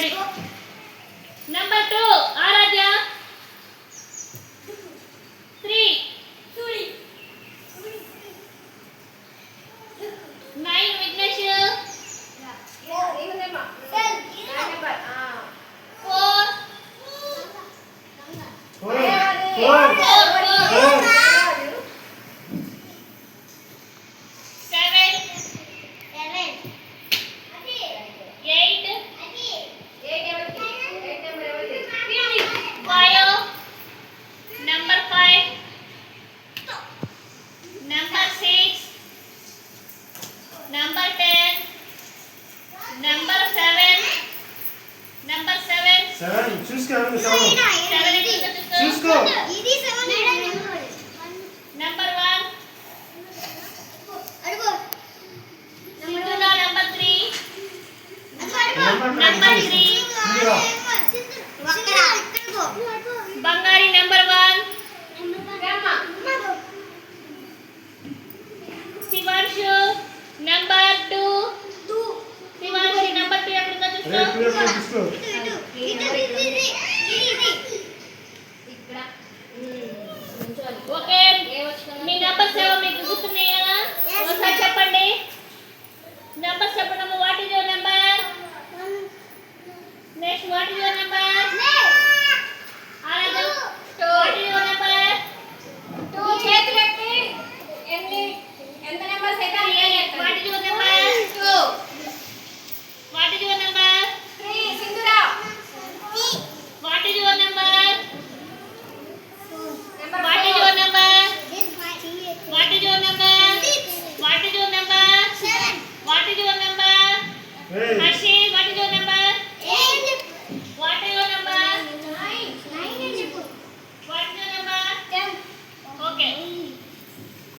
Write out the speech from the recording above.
Ready. Number 2 ఆరాధ్య. 3 9 విఘ్నేష్. 7 చూసుకో చూసుకో. ఇది 7 నెంబర్ 1 అడుగు. నెంబర్ 3 బంగారి number 1 Shivanshu number 2 Shivanshu number 2 ఎక్కడ చూసుకో.